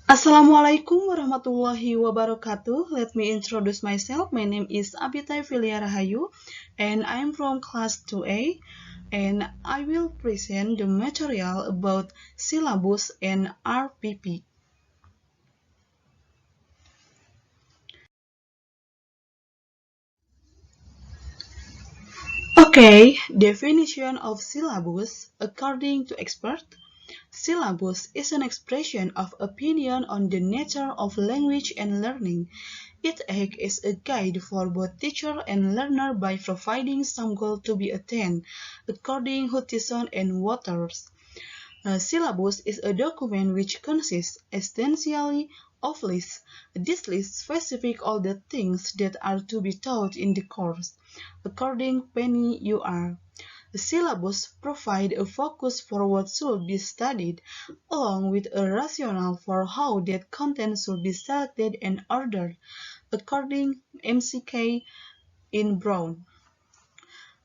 Assalamualaikum warahmatullahi wabarakatuh. Let me introduce myself. My name is Apita Evilia Rahayu and I am from class 2A and I will present the material about syllabus and RPP. Okay, definition of syllabus according to expert. Syllabus is an expression of opinion on the nature of language and learning. It acts as a guide for both teacher and learner by providing some goal to be attained, according to Hutchison and Waters. A syllabus is a document which consists essentially of lists. This list specifies all the things that are to be taught in the course. According Penny UR. The syllabus provides a focus for what should be studied, along with a rationale for how that content should be selected and ordered, according MCK in Brown.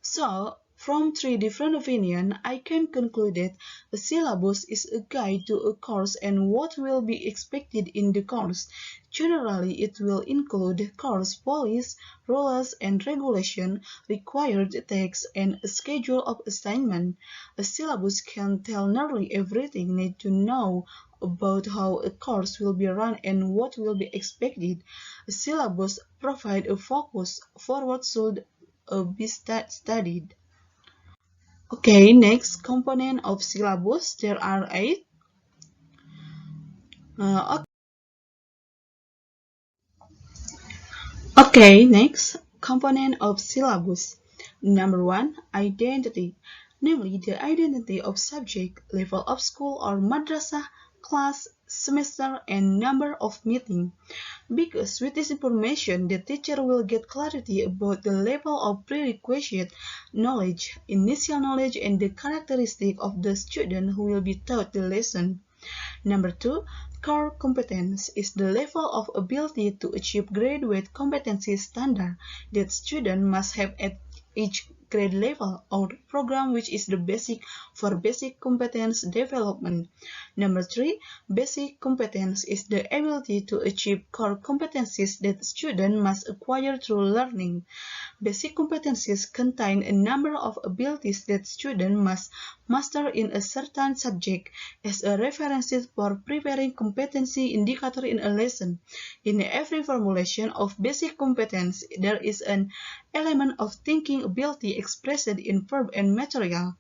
So, from three different opinions, I can conclude that a syllabus is a guide to a course and what will be expected in the course. Generally, it will include course policies, rules and regulations, required texts, and a schedule of assignment. A syllabus can tell nearly everything need to know about how a course will be run and what will be expected. A syllabus provides a focus for what should be studied. Okay, next component of syllabus. There are 8. Uh, okay, next component of syllabus. Number 1, identity. Namely, the identity of subject, level of school or madrasah, class, semester, and number of meeting. Because with this information, the teacher will get clarity about the level of prerequisite knowledge, initial knowledge, and the characteristic of the student who will be taught the lesson. Number 2, core competence is the level of ability to achieve graduate competency standard that student must have at each grade level or program, which is the basic for basic competence development. Number 3, basic competence is the ability to achieve core competencies that student must acquire through learning. Basic competencies contain a number of abilities that students must master in a certain subject as a reference for preparing competency indicator in a lesson. In every formulation of basic competence, there is an element of thinking ability expressed in verb and material.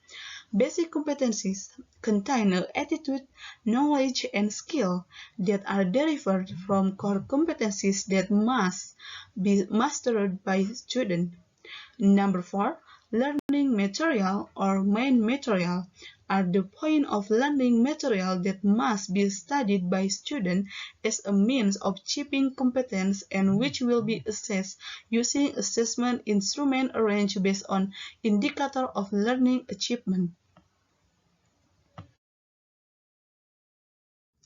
Basic competencies contain attitude, knowledge, and skill that are derived from core competencies that must be mastered by students. Number 4, learning material or main material are the point of learning material that must be studied by students as a means of achieving competence and which will be assessed using assessment instrument arranged based on indicator of learning achievement.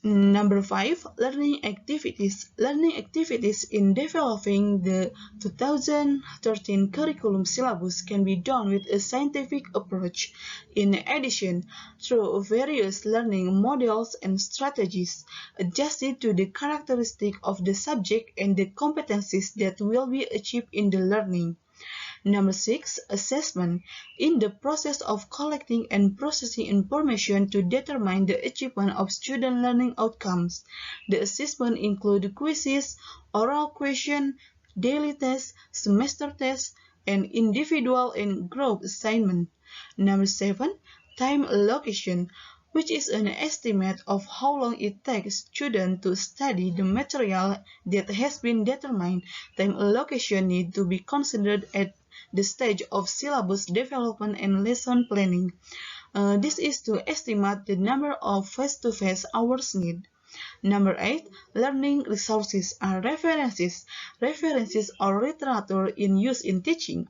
Number 5, learning activities. Learning activities in developing the 2013 curriculum syllabus can be done with a scientific approach. In addition, through various learning models and strategies adjusted to the characteristic of the subject and the competencies that will be achieved in the learning. Number 6, assessment. In the process of collecting and processing information to determine the achievement of student learning outcomes, the assessment includes quizzes, oral questions, daily tests, semester tests, and individual and group assignment. Number 7, time allocation, which is an estimate of how long it takes students to study the material that has been determined. Time allocation needs to be considered at the stage of syllabus development and lesson planning. This is to estimate the number of face-to-face hours needed. Number 8, learning resources are references. References or literature in use in teaching.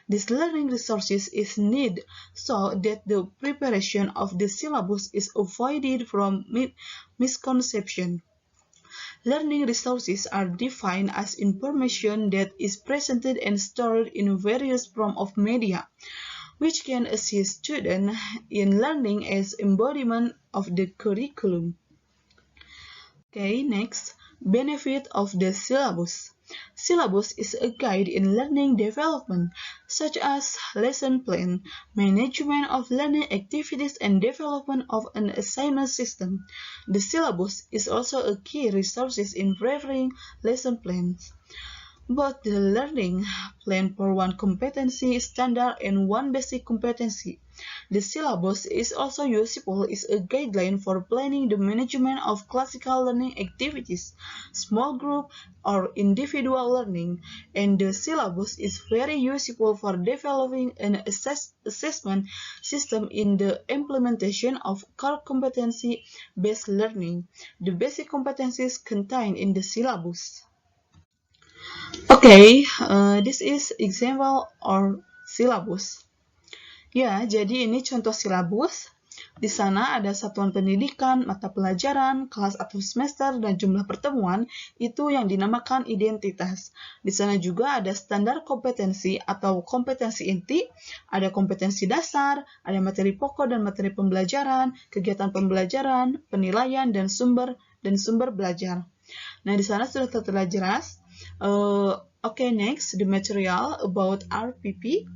These learning resources is needed so that the preparation of the syllabus is avoided from misconception. Learning resources are defined as information that is presented and stored in various forms of media, which can assist students in learning as embodiment of the curriculum. Okay, next, benefit of the syllabus. Syllabus is a guide in learning development, such as lesson plan, management of learning activities, and development of an assignment system. The syllabus is also a key resource in preparing lesson plans. Both the learning plan for one competency standard and one basic competency. The syllabus is also useful as a guideline for planning the management of classical learning activities, small group, or individual learning, and the syllabus is very useful for developing an assessment system in the implementation of core competency-based learning. The basic competencies contained in the syllabus. Okay, this is example or syllabus. Ya, jadi ini contoh silabus. Di sana ada satuan pendidikan, mata pelajaran, kelas atau semester, dan jumlah pertemuan, itu yang dinamakan identitas. Di sana juga ada standar kompetensi atau kompetensi inti, ada kompetensi dasar, ada materi pokok dan materi pembelajaran, kegiatan pembelajaran, penilaian, dan sumber belajar. Nah, di sana sudah tertera jelas. Okay, next, the material about RPP.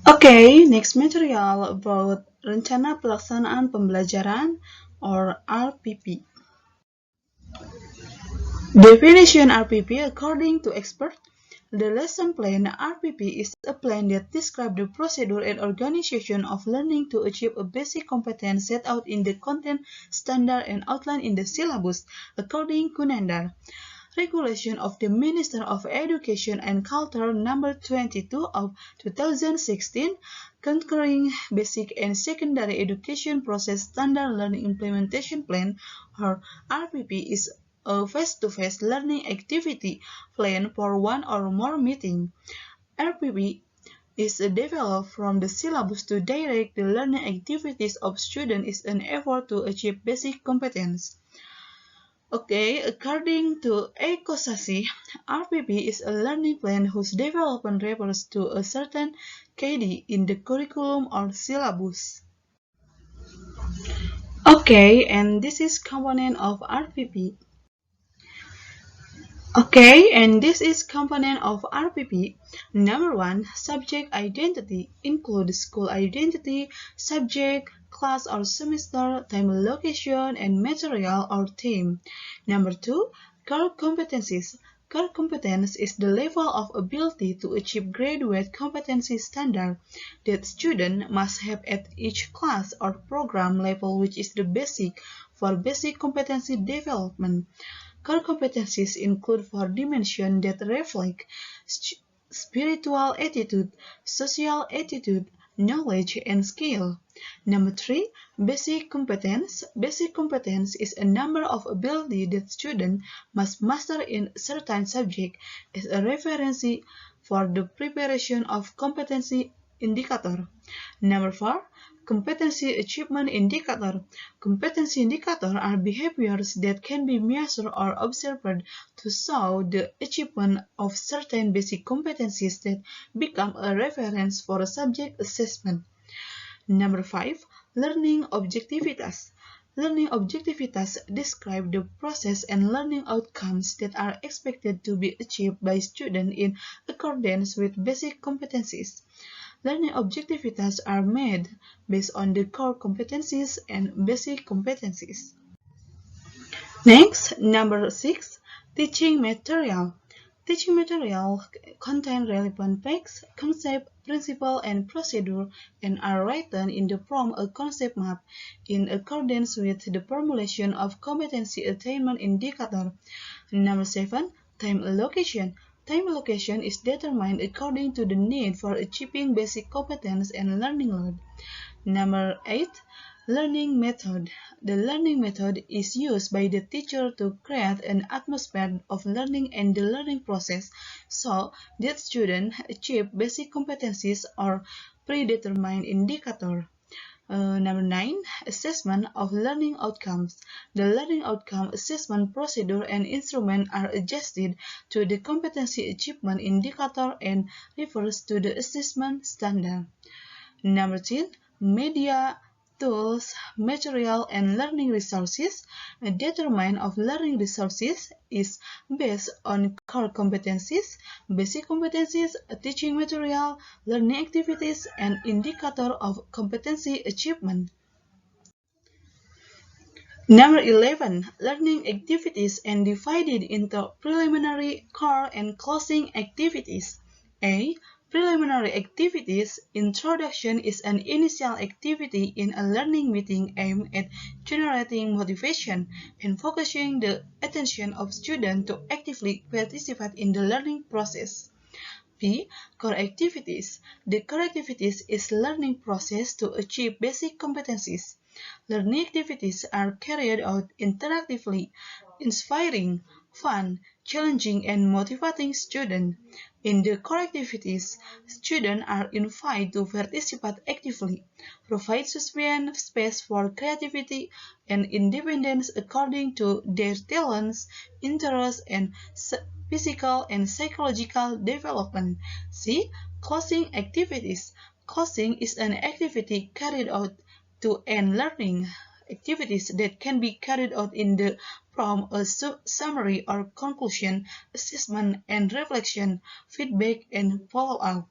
Okay, next material about Rencana Pelaksanaan Pembelajaran or RPP. Definition RPP according to expert. The lesson plan RPP is a plan that describes the procedure and organization of learning to achieve a basic competence set out in the content, standard, and outline in the syllabus, according to Kunandar. Regulation of the Minister of Education and Culture number 22 of 2016, concurring basic and secondary education process standard learning implementation plan, or RPP, is a face-to-face learning activity plan for one or more meetings. RPP is developed from the syllabus to direct the learning activities of students in an effort to achieve basic competence. Okay, according to Ekosasi, RPP is a learning plan whose development refers to a certain KD in the curriculum or syllabus. Okay, and this is component of RPP. Okay, and this is component of RPP. Number 1, subject identity includes school identity, subject, class or semester, time, location, and material or theme. Number 2, core competencies. Core competence is the level of ability to achieve graduate competency standard that student must have at each class or program level, which is the basic for basic competency development. Core competencies include 4 dimensions that reflect spiritual attitude, social attitude, knowledge, and skill. Number 3, basic competence. Basic competence is a number of ability that student must master in certain subject as a reference for the preparation of competency indicator. Number 4, competency achievement indicator. Competency indicators are behaviors that can be measured or observed to show the achievement of certain basic competencies that become a reference for a subject assessment. Number 5, learning objectivitas. Learning objectivitas describe the process and learning outcomes that are expected to be achieved by students in accordance with basic competencies. Learning objectivitas are made based on the core competencies and basic competencies. Next, number 6, teaching material. Teaching material contain relevant facts, concept, principle, and procedure, and are written in the form a concept map in accordance with the formulation of competency attainment indicator. Number 7, time allocation. Time allocation is determined according to the need for achieving basic competence and learning load. Number 8, learning method. The learning method is used by the teacher to create an atmosphere of learning and the learning process so that students achieve basic competencies or predetermined indicator. Number 9, assessment of learning outcomes. The learning outcome assessment procedure and instrument are adjusted to the competency achievement indicator and refers to the assessment standard. Number 10, media, tools, material, and learning resources. A determinant of learning resources is based on core competencies, basic competencies, teaching material, learning activities, and indicator of competency achievement. Number 11. Learning activities and divided into preliminary, core, and closing activities. A. Preliminary activities. Introduction is an initial activity in a learning meeting aimed at generating motivation and focusing the attention of students to actively participate in the learning process. B. Core activities. The core activities is learning process to achieve basic competencies. Learning activities are carried out interactively, inspiring, fun, challenging, and motivating students. In the core activities, students are invited to participate actively, provide sufficient space for creativity and independence according to their talents, interests, and physical and psychological development. C. Closing activities. Closing is an activity carried out to end learning. Activities that can be carried out in the form a summary or conclusion, assessment and reflection, feedback and follow-up.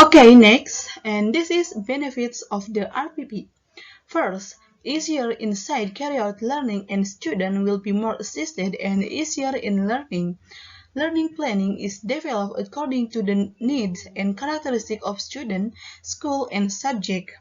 Okay, next, and this is benefits of the RPP. First, easier insight carry out learning and student will be more assisted and easier in learning. Learning planning is developed according to the needs and characteristics of student, school, and subject.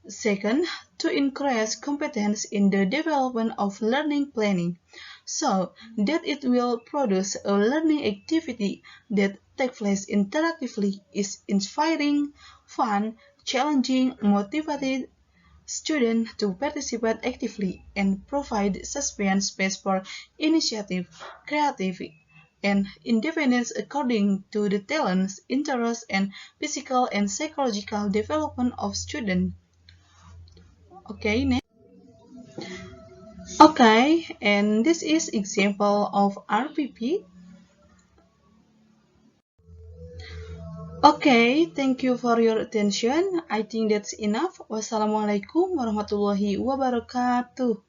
Second, to increase competence in the development of learning planning, so that it will produce a learning activity that takes place interactively, is inspiring, fun, challenging, motivated students to participate actively, and provide sufficient space for initiative, creativity, and independence according to the talents, interests, and physical and psychological development of students. Okay, next. Okay, and this is example of RPP. Okay, thank you for your attention. I think that's enough. Wassalamualaikum warahmatullahi wabarakatuh.